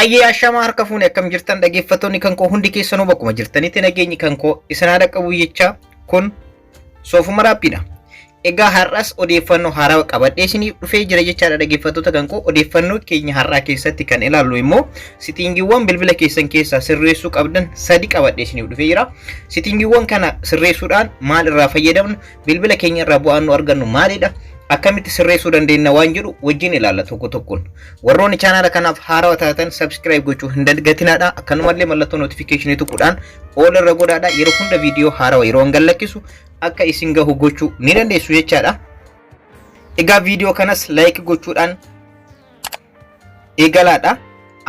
Ayyee ashamaa harka fuune akkam jirtan dhaggeeffattoonni kan koo hundi keessanuu bakkuma jirtanitti nageenyi kan koo isin haadha qabu jecha kun soofuma raappiidha. Egaa har'as odeeffannoo haaraa qabadhee isiniif dhufee jira jechaadha dhaggeeffattoota kan koo. Odeeffannoo keenya har'aa keessatti kan ilaallu immoo sitingiiwwan bilbila keessan keessaa sirreessuu qabdan sadi qabadhee isiniif dhufee jira. Sitingiiwwan kana sirreessuudhaan maal irraa fayyadamna? Bilbila keenya irraa bu'aan nu argannu maalidha? Akkamitti sirreessuu dandeenya waan jedhu wajjin ilaalla tokko tokkoon. Warroonni chaanaala kanaaf haarawaa taatan subscribe gochuu hin dagatinaa. Akkanumallee mallattoo notification tuquudhaan all irra godhaadha. Yeroo hunda viidiyoo haarawaa yeroo gallakkisu akka isin gahu gochuu ni dandeessu jechaadha. Egaa viidiyoo kanas like gochuudhaan eegalaadha.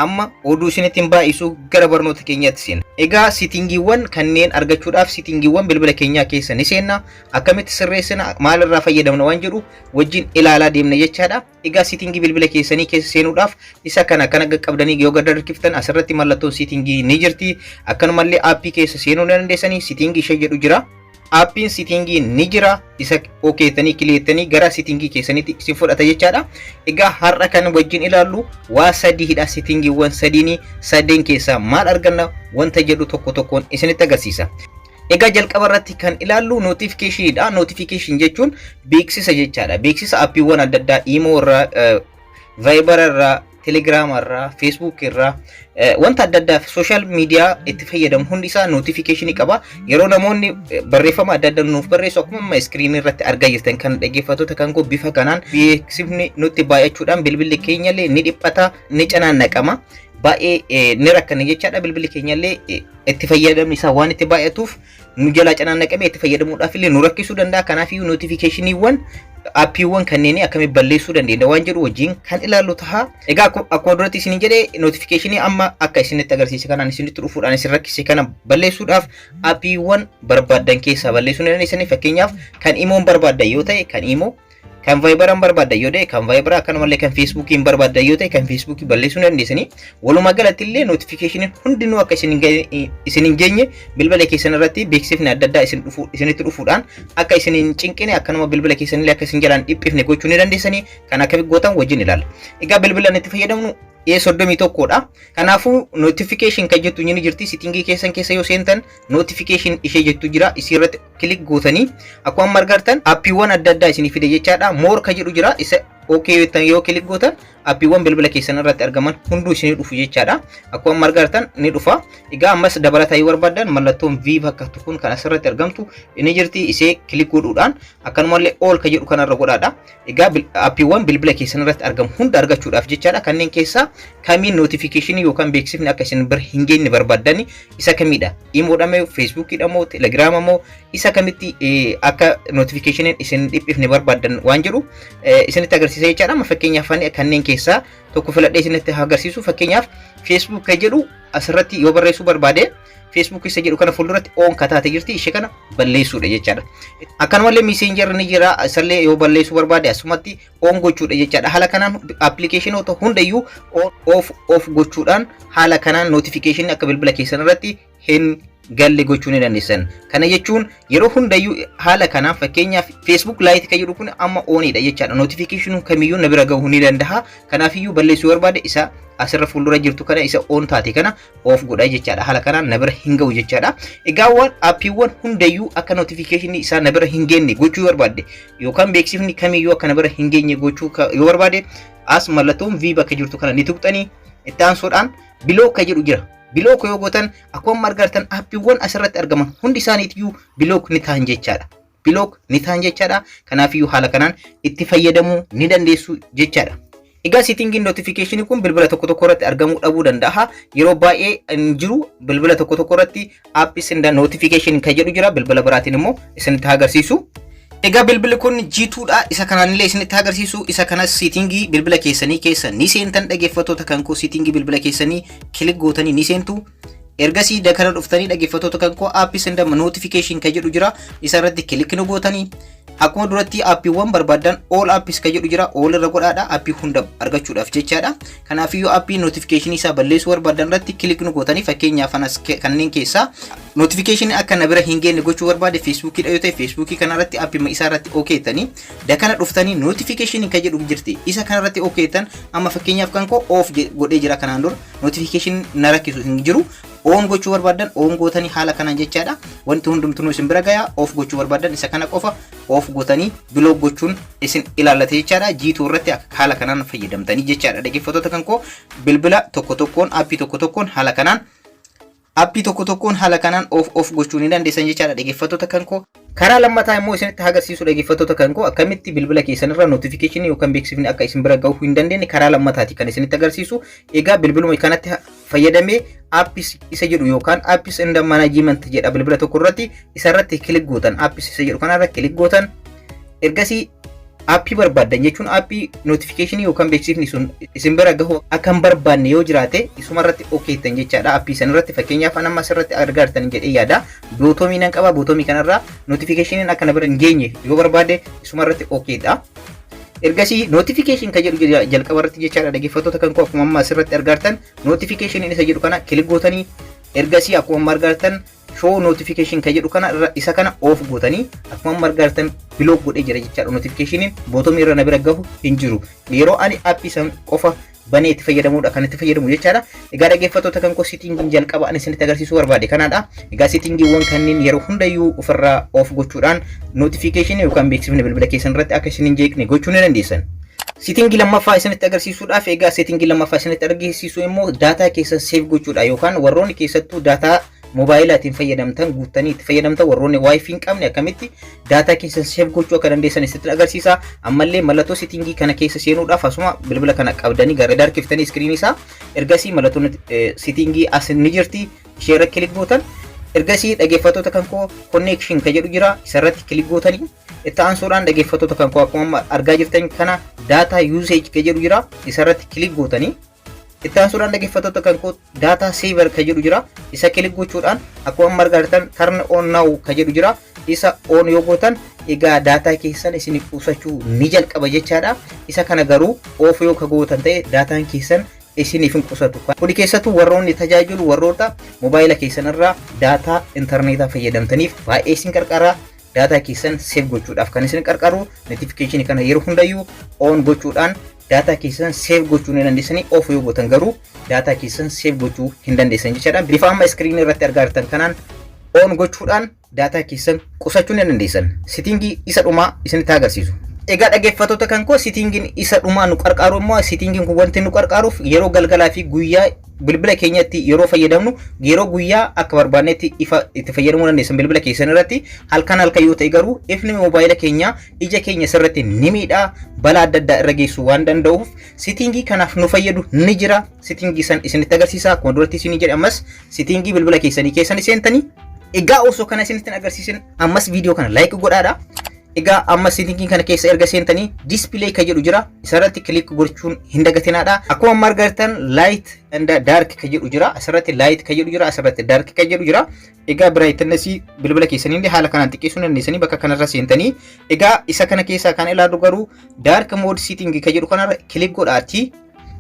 Amma oduu isinitti baay'isu gara barnoota keenyaatti seena. Egaa sitingiiwwan kanneen argachuudhaaf sitingiiwwan bilbila keenyaa keessa ni seenna. Akkamitti sirreessina maal irraa fayyadamna waan jedhu wajjin ilaalaa deemna jechaadha. Egaa sitingii bilbila keessanii keessa seenuudhaaf isa kana qabdanii yoo gad harkiftan asirratti mallattoon sitingii ni jirti. Akkanumallee aappii keessa seenuu ni dandeessanii sitingii ishee jedhu jira. Aappiin sitingii ni jira. Isa okeetanii kileettanii gara sitingii keessanitti isin fudhata jechaadha. Egaa har'a kan wajjin ilaallu waa sadiidha. Sitingiiwwan sadeen keessaa maal arganna wanta jedhu tokko tokkoon isinitti agarsiisa. Egaa jalqaba irratti kan ilaallu notificationidha. Notification jechuun beeksisa jechaadha. Beeksisa aappiiwwan adda addaa Imo irraa, Viber irraa, Telegram irraa, Facebook irraa wanta adda addaa social media itti fayyadamu hundi isaa notification qaba. Yeroo namoonni barreeffama adda addaa nuuf barreessu akkuma screen irratti argaa jirtan kan dhaggeeffattoota kan koo bifa kanaan beeksifni nutti baay'achuudhaan bilbilli keenyallee ni dhiphata, ni canaannaqama. Baay'ee ni rakkana jechaadha. Bilbilli keenyallee itti fayyadamni isaa waan itti baay'atuuf nu jalaa canaannaqamee itti fayyadamuudhaaf illee nu rakkisuu danda'a. Kanaafuu notificationiiwwan aappiiwwan kanneen akkamitti balleessuu dandeenya waan jedhu wajjin kan ilaallu ta'a. Egaa akkuma duratti isin jedhee notificationii amma akka isinitti agarsiise kanaan isinitti dhufuudhaan isin rakkise kana balleessuudhaaf aappiiwwan barbaadan keessaa balleessuu ni dandeessanii. Fakkeenyaaf kan Imoon barbaadan yoo ta'e kan Imoo, kan Viberan barbaadan yoo ta'e kan Viber, akkanumallee kan Facebookiin barbaadan yoo ta'e kan Facebookii balleessuu ni dandeessanii. Walumaa galatti illee notification hundinuu akka isin hin geenye bilbila keessan irratti beeksifni adda addaa isinitti dhufuudhaan akka isin hin cinqine akkanuma bilbila keessanillee akka isin jalaan dhiphifne gochuu ni dandeessanii. Kan akkamitti gootan wajjin ilaalla. Egaa bilbilaan itti fayyadamnu A31dha. Kanaafuu notification kan jettu ni jirti. Sitingii keessan keessa yoo seentan notification ishee jettu jira. Isii irratti kilik gootanii akkuma argitan aappiiwwan adda addaa isinii fide jechaadha. More kan jedhu jira. Isa okay yoo kilik gootan aappiiwwan bilbila keessan irratti argaman hunduu isinii dhufu jechaadha. Akkuma argitan ni dhufa. Egaa ammas dabalataa yoo barbaadan mallattoon V bakka kun kan asirratti argamtu ni jirti. Isee kilik godhuudhaan akkanumallee all kan jedhu kanarra godhaadha. Egaa aappiiwwan bilbila keessan irratti argamu hunda argachuudhaaf jechaadha. Kanneen keessaa kamiin notification yookaan beeksifni akka isin bira hin geenye barbaadani isa kamidha? Imoodha moo Facebookidha moo Telegram moo isa kamitti akka notification isin dhiphifne barbaadan waan jedhu isinitti agarsiisa jechaadha. Amma fakkeenyaaf kanneen keessaa tokko filadhee isinitti agarsiisu. Fakkeenyaaf Facebook kan jedhu asirratti yoo barreessuu barbaade Facebook isa jedhu kana fuulduratti on kataate jirti. Ishee kana balleessuudha jechaadha. Akkanumallee Messenger ni jira. Isallee yoo balleessuu barbaade asumatti on gochuudha jechaadha. Haala kanaan applicationota hundayyuu off gochuudhaan haala kanaan notification akka bilbila keessan irratti hin galle gochuu ni dandeessan. Kana jechuun yeroo hundayyuu haala kanaan fakkeenyaaf Facebook Lite kan jedhu kun amma onidha jechaadha. Notification kamiyyuu na bira gahuu ni danda'a. Kanaafiyyuu balleessuu barbaade isa asirra fuuldura jirtu kana isa on taate kana off godha jechaadha. Haala kanaan na bira hin gahu jechaadha. Egaa waan aappiiwwan hundayyuu akka notification isaa na bira hin geenye gochuu barbaade yookaan beeksifni kamiyyuu akka na bira hin geenye gochuu yoo barbaade as mallattoon V bakka jirtu kana ni tuqxanii itti aansuudhaan block kan jedhu jira. Block yoo gootan akkuma argitan aappiiwwan asirratti argaman hundi isaaniiyyuu block ni ta'an jechaadha. Block ni ta'an jechaadha. Kanaafiyyuu haala kanaan itti fayyadamuu ni dandeessu jechaadha. Egaa sitingiin notification kun bilbila tokko tokko irratti argamuu dhabuu danda'a. Yeroo baay'ee hin jiru bilbila tokko tokko irratti aappii sinda notification kan jedhu jira. Bilbila biraatiin immoo isinitti agarsiisu. Egaa bilbilli kun G2dha. Isa kanallee isinitti agarsiisu. Isa kanas sitingii bilbila keessanii keessa ni seentan dhaggeeffattoota kan koo sitingii bilbila keessanii kilik gootanii ni seentu. ergasii dakana dhuftanii dhaggeeffattoota kan koo aappii sendama notification kan jedhu jira isa irratti kilik nu gootanii akkuma duratti aappiiwwan barbaadan all apps kan jedhu jira all irra godhaadha aappii hunda argachuudhaaf jechaadha. Kanaaf iyyuu aappii notification isaa balleessuu barbaadan irratti kilik nu gootanii fakkeenyaaf anas kanneen keessaa notification akka na bira hin geenye gochuu barbaade Facebook dha yoo ta'e Facebook kana irratti aappii isaa irratti okay tanii dakana dhuftanii notification kan jedhu jirti isa kana irratti okay tan amma fakkeenyaaf kan koo off godhee jira kanaan dura notification na rakkisu hin jiru on gochuu barbaadan on gootanii haala kanaan jechaadha. Wanti hundumtuu isin bira gayaa off gochuu barbaadan isa kana qofa off gootanii block gochuun isin ilaalate jechaadha. Jiituu irratti haala kanaan fayyadamtanii jechaadha. Dhaggeeffattoota kan koo bilbila tokko tokkoon aappii tokko tokkoon haala kanaan off gochuu ni dandeessan jechaadha. Dhaggeeffattoota kan koo karaa lammataa immoo isinitti agarsiisu dhaggeeffattoota kan koo akkamitti bilbila keessan irra notification yookaan beeksifni akka isin bira gahuu hin dandeenye karaa lammataati kan isinitti agarsiisu. Egaa bilbiluma kanatti fayyadamee aappis isa jedhu yookaan aappis inda management jedha bilbila tokko irratti isa irratti kilik gootan aappis isa jedhu kana irratti kilik gootan ergasii aappii barbaadan jechuun aappii notification yookaan beeksifni sun isin bira gahu akka hin barbaanne yoo jiraate isuma irratti okay tan jechaadha. Aappii san irratti fakkeenyaaf amma asirratti argaartan jedhee yaada bootomii nan qaba bootomii kanarraa notification akka na bira hin geenye yoo barbaade isuma irratti okay dha. Ergasii notification kan jedhu jalqaba irratti jechaadha. Dhaggeeffattoota kan koo akkuma amma asirratti argaartan notification isa jedhu kana kilik gootanii ergasii akkuma amma argaartan show notification kan jedhu kana isa kana off gootanii akkuma amma argaartan block godhee jira jechaadha. Notification bootomii irra na bira gahu hin jiru yeroo ani aappii san qofa banee itti fayyadamuudha kan itti fayyadamu jechaadha. Egaa dhaggeeffattoota kan koo settingiin jalqaba ani isinitti agarsiisuu barbaade kanaadha. Egaa settingiiwwan kanneen yeroo hundayyuu ofirraa off gochuudhaan notification yookaan beeksifni bilbila keessan irratti akka isin hin jeeqne gochuu ni dandeessan. Settingii lammaffaa isinitti agarsiisuudhaaf egaa settingii lammaffaa isinitti agarsiisu immoo daataa keessan save gochuudha yookaan warroonni keessattuu daataa mobaayilaatiin fayyadamtan guuttanii itti fayyadamtan warroonni wifi hin qabne akkamitti daataa keessan save gochuu akka dandeessan isinitti agarsiisa. Ammallee mallattoo settingii kana keessa seenuudhaaf asuma bilbila kana qabdanii gara darkiftanii iskiriin isaa ergasii mallattoo settingii as ni jirti ishee irra kilik gootan ergasii dhaggeeffattoota kan koo connection kan jedhu jira isa irratti kilik gootanii itti aansuudhaan dhaggeeffattoota kan koo akkuma argaa jirtan kana data usage kan jedhu jira isa irratti kilik gootanii itti aansuudhaan dhaggeeffattoota kan koo data saver kan jedhu jira isa kilik gochuudhaan akkuma argaartan turn on now kan jedhu jira isa on yoo gootan egaa data keessan isin qusachuu ni jalqaba jechaadha. Isa kana garuu off yoo ka gootan ta'e dataan keessan isiniif hin qusatu. Kuni keessattuu warroonni tajaajilu warroota mobaayila keessan irraa data internetaa fayyadamtaniif baay'ee isin qarqara. Data keessan save gochuudhaaf kan isin qarqaru notification kana yeroo hundayyuu on gochuudhaan data keessan save gochuu ni dandeessanii off yoo gootan garuu data keessan save gochuu hin dandeessan jechaadha. Bifa amma screen irratti argaartan kanaan on gochuudhaan data keessan qusachuu ni dandeessan. Settingii isa dhumaa isinitti agarsiisu. Egaa dhaggeeffattoota kan koo settingiin isa dhumaa nu qarqaaru immoo settingiin kun wanti nu qarqaaruuf yeroo galgalaa fi guyyaa bilbila keenyatti yeroo fayyadamnu yeroo guyyaa akka barbaannetti itti fayyadamuu dandeessan bilbila keessan irratti halkan yoo ta'e garuu ifni mobaayila keenya ija keenya sirratti ni miidhaa balaa adda addaa irra geessuu waan danda'uuf settingii kanaaf nu fayyadu ni jira. Settingii san isinitti agarsiisa akkuma duratti isin jedhe ammas settingii bilbila keessanii keessan seentanii egaa osoo kana isinitti agarsiisin ammas viidiyoo kana like godhaadha. Egaa amma settingii kana keessa erga seentanii display kan jedhu jira isarratti kilik gochuun hin dagatinaadha. Akkuma argartan light and dark kan jedhu jira asirratti light kan jedhu jira asirratti dark kan jedhu jira. Egaa brightness bilbila keessanii haala kanaan xiqqeessuu dandeessanii bakka kanarra seentanii egaa isa kana keessa kan ilaallu garuu dark mode setting kan jedhu kanarra kilik godhaati.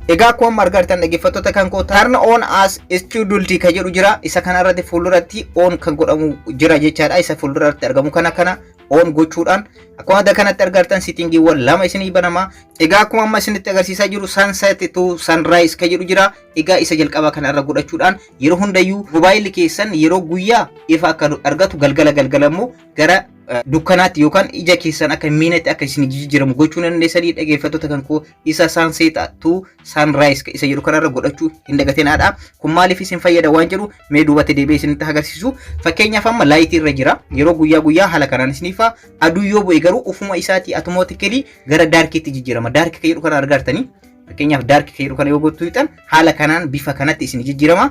Egaa akkuma argartan dhaggeeffattoota kan koo turn on as scheduled kan jedhu jira isa kanarratti fuulduratti on kan godhamu jira jechaadha. Isa fuulduratti argamu kana on gochuudhaan akkuma adda kanatti argartan settingiiwwan lama isinii banama. Egaa akkuma amma isinitti agarsiisaa jiru sunset to sunrise kan jedhu jira. Egaa isa jalqabaa kanarra godhachuudhaan yeroo hundayyuu mobaayilli keessan yeroo guyyaa ifa akka argatu galgala immoo gara dukkanaatti yookaan ija keessan akka miinatti akka isin jijjiiramu gochuu dandeessanii dhaggeeffattoota kan koo isa sunset to sunrise isa jedhu kanarra godhachuu hin dagatinaadha. Kun maaliif isin fayyada waan jedhu mee duubatti deebi'ee isinitti agarsiisu. Fakkeenyaaf amma laayitii irra jira yeroo guyyaa haala kanaan isiniifa aduu yoo bu'e garuu ufuma isaatii automatically gara darkiitti jijjiirama. Dark kan jedhu kana argartanii fakkeenyaaf dark kan jedhu kana yoo gochuutan haala kanaan bifa kanatti isin jijjiirama.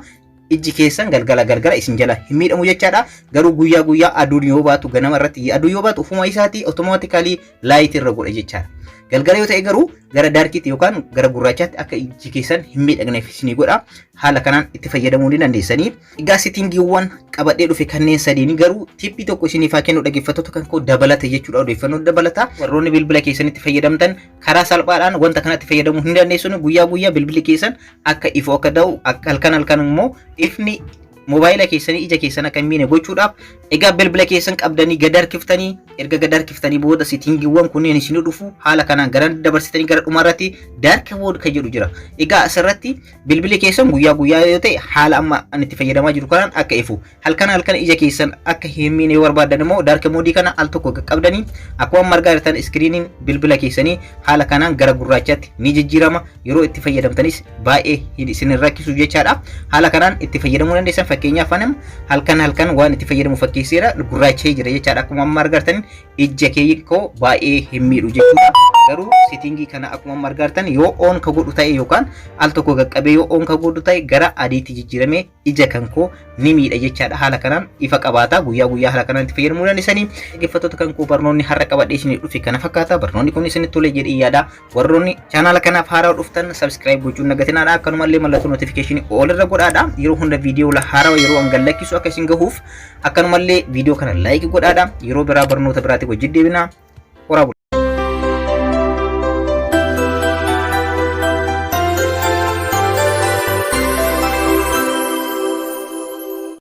Iji keessan galgala isin jala hin miidhamu jechaadha. Garuu guyyaa aduun yoo baatu ganama irratti aduu yoo baatu ufuma isaatii automatically light irra godha jechaadha. Galgala yoo ta'e garuu gara daarkiitti yookaan gara gurraachaatti akka iji keessan hin miidhagneef isinii godha. Haala kanaan itti fayyadamuu ni dandeessanii. Egaa settingiiwwan qabadhee dhufe kanneen sadiini garuu tippii tokko isiniif haa kennu dhaggeeffattoota kan koo dabalata jechuudha. Odeeffannoo dabalata warroonni bilbila keessanitti fayyadamtan karaa salphaadhaan wanta kanatti fayyadamuu hin dandeessuun guyyaa bilbilli keessan akka ifu akka ta'u halkan immoo ifni mobaayila keessanii ija keessan akka hin miine gochuudhaaf egaa bilbila keessan qabdanii gad harkiftanii erga gad harkiftanii booda settingiiwwan kunneen isinii dhufu haala kanaan gara dabarsitanii gara dhumaarratti dark mode kan jedhu jira. Egaa asirratti bilbilli keessan guyyaa yoo ta'e haala amma ani itti fayyadamaa jiru kanaan akka ifu halkan ija keessan akka hin miine yoo barbaadan immoo dark mode kana al tokko qabdanii akkuma margaa jirtan iskiriiniin bilbila keessanii haala kanaan gara gurraachaatti ni jijjiirama. Yeroo itti fayyadamtanis baay'ee isin rakkisu jechaadha. Haala kanaan itti fayyadamuu dandeessan. Fakkeenyaaf anam halkan waan itti fayyadamu fakkeesseera gurraachee jira jechaadha. Akkuma amma argartan ija koo baay'ee hin miidhu jechuudha. Garuu settingii kana akkuma argartan yoo on ka godhu ta'e yookaan al tokko qaqqabee yoo on ka godhu ta'e gara adiitti jijjiiramee ija kan koo ni miidha jechaadha. Haala kanaan ifa qabaata. Guyyaa haala kanaan itti fayyadamuu dandeessanii. Dhaggeeffattoota kan koo barnoonni har'a qabadhee isinii dhufe kana fakkaata. Barnoonni kun isinitti tole jedhee yaada. Warroonni chaanaala kanaaf haaraa dhuftan subscribe gochuun nagatinaadha. Akkanumallee mallattoo notification all irra godhaadha. Yeroo hunda viidiyoo haaraa yeroo an gallakkisu akka isin gahuuf akkanumallee viidiyoo kana like godhaadha. Yeroo biraa barnoota biraatiif wajjin deebina.